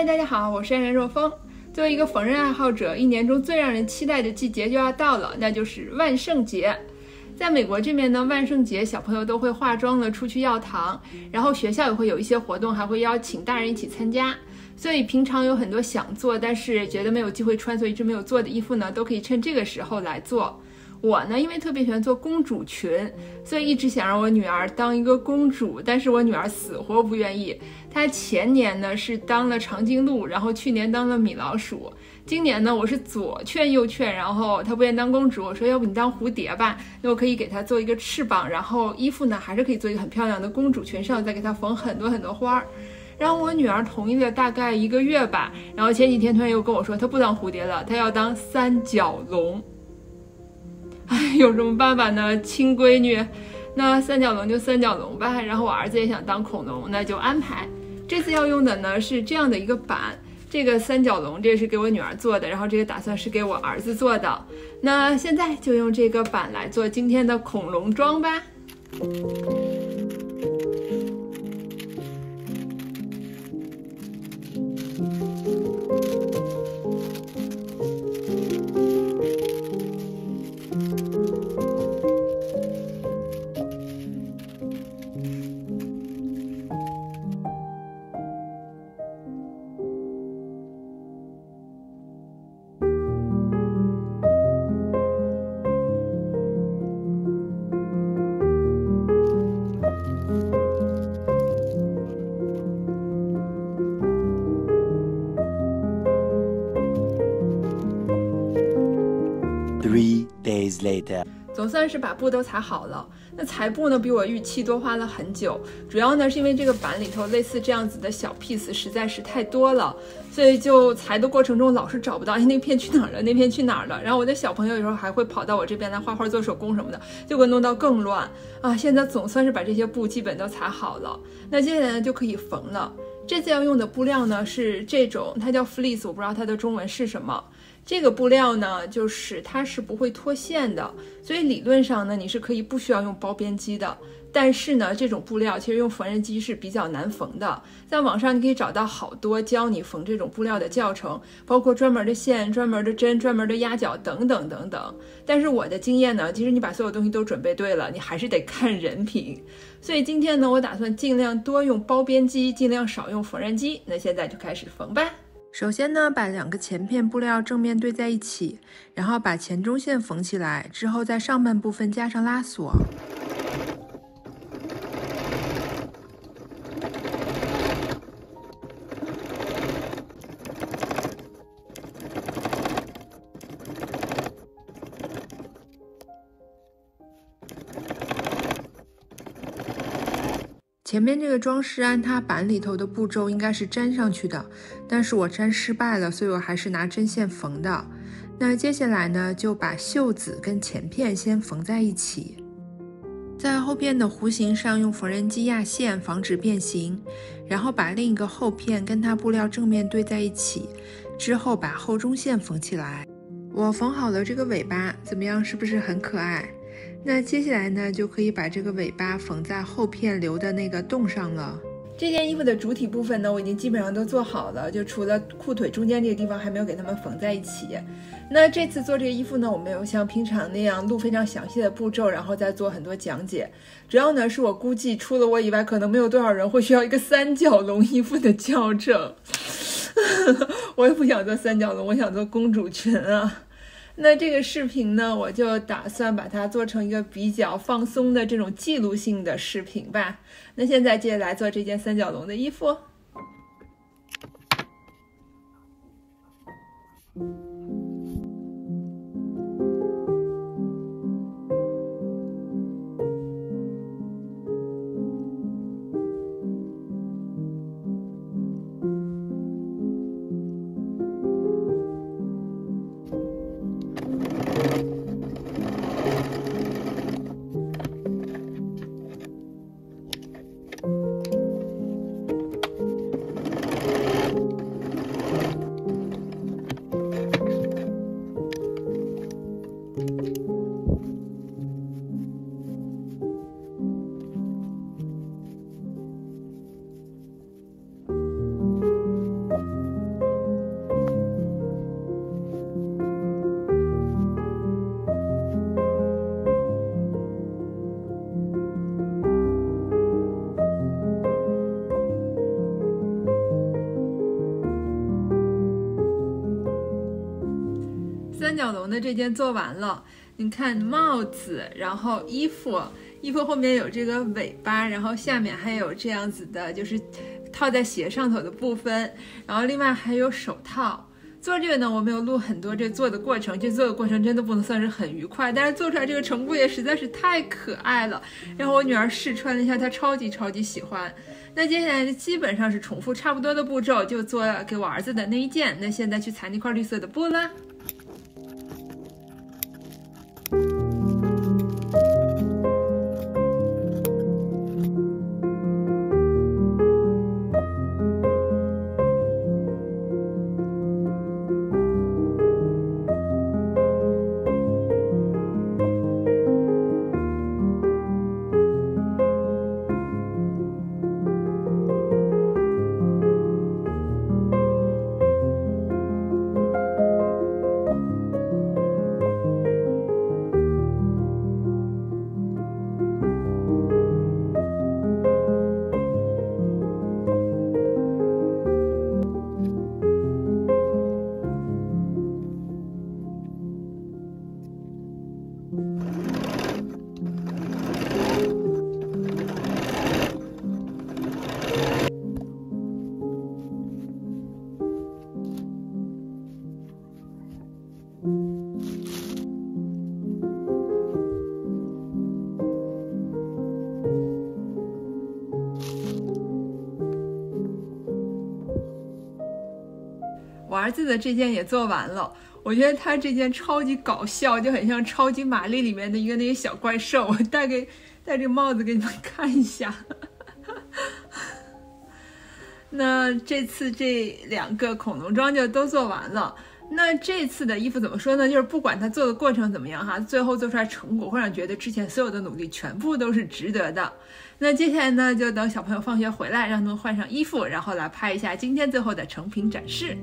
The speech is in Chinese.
嗨，大家好，我是安然若风。作为一个缝纫爱好者，一年中最让人期待的季节就要到了，那就是万圣节。在美国这边呢，万圣节小朋友都会化妆了出去要糖，然后学校也会有一些活动，还会邀请大人一起参加。所以平常有很多想做但是觉得没有机会穿，所以一直没有做的衣服呢，都可以趁这个时候来做。我呢，因为特别喜欢做公主裙，所以一直想让我女儿当一个公主，但是我女儿死活不愿意。她前年呢是当了长颈鹿，然后去年当了米老鼠。今年呢，我是左劝右劝，然后她不愿意当公主，我说要不你当蝴蝶吧，那我可以给她做一个翅膀，然后衣服呢还是可以做一个很漂亮的公主裙，上再给她缝很多很多花儿。然后我女儿同意了大概1个月吧，然后前几天突然又跟我说她不当蝴蝶了，她要当三角龙。哎，有什么办法呢？亲闺女，那三角龙就三角龙吧。然后我儿子也想当恐龙，那就安排。这次要用的呢是这样的一个板，这个三角龙这是给我女儿做的，然后这个打算是给我儿子做的。那现在就用这个板来做今天的恐龙装吧。3 days later， 总算是把布都裁好了。那裁布呢，比我预期多花了很久，主要呢是因为这个板里头类似这样子的小 piece 实在是太多了，所以就裁的过程中老是找不到，哎，那片去哪儿了，那片去哪儿了。然后我的小朋友有时候还会跑到我这边来画画做手工什么的，就给我弄到更乱啊。现在总算是把这些布基本都裁好了，那接下来呢就可以缝了。这次要用的布料呢是这种，它叫 fleece， 我不知道它的中文是什么。这个布料呢，就是它是不会脱线的，所以理论上呢，你是可以不需要用包边机的。但是呢，这种布料其实用缝纫机是比较难缝的。在网上你可以找到好多教你缝这种布料的教程，包括专门的线、专门的针、专门的压脚等等等等。但是我的经验呢，其实你把所有东西都准备对了，你还是得看人品。所以今天呢，我打算尽量多用包边机，尽量少用缝纫机。那现在就开始缝吧。首先呢，把2个前片布料正面对在一起，然后把前中线缝起来，之后在上半部分加上拉锁。前面这个装饰按它板里头的步骤应该是粘上去的，但是我粘失败了，所以我还是拿针线缝的。那接下来呢，就把袖子跟前片先缝在一起，在后片的弧形上用缝纫机压线，防止变形，然后把另一个后片跟它布料正面对在一起，之后把后中线缝起来。我缝好了这个尾巴，怎么样？是不是很可爱？那接下来呢，就可以把这个尾巴缝在后片留的那个洞上了。这件衣服的主体部分呢，我已经基本上都做好了，就除了裤腿中间这个地方还没有给它们缝在一起。那这次做这个衣服呢，我没有像平常那样录非常详细的步骤，然后再做很多讲解。主要呢，是我估计除了我以外，可能没有多少人会需要一个三角龙衣服的校正。我也不想做三角龙，我想做公主裙啊。那这个视频呢，我就打算把它做成一个比较放松的这种记录性的视频吧。那现在接着来做这件三角龙的衣服。三角龙的这件做完了，你看帽子，然后衣服后面有这个尾巴，然后下面还有这样子的，就是套在鞋上头的部分，然后另外还有手套。做这个呢，我没有录很多这做的过程，这做的过程真的不能算是很愉快，但是做出来这个成果也实在是太可爱了。然后我女儿试穿了一下，她超级喜欢。那接下来基本上是重复差不多的步骤，就做给我儿子的那一件。那现在去裁那块绿色的布啦。我儿子的这件也做完了，我觉得他这件超级搞笑，就很像超级玛丽里面的一个那个小怪兽。我戴这个帽子给你们看一下。那这次这2个恐龙装就都做完了。那这次的衣服怎么说呢？就是不管它做的过程怎么样哈，最后做出来成果会让觉得之前所有的努力全部都是值得的。那接下来呢，就等小朋友放学回来，让他们换上衣服，然后来拍一下今天最后的成品展示。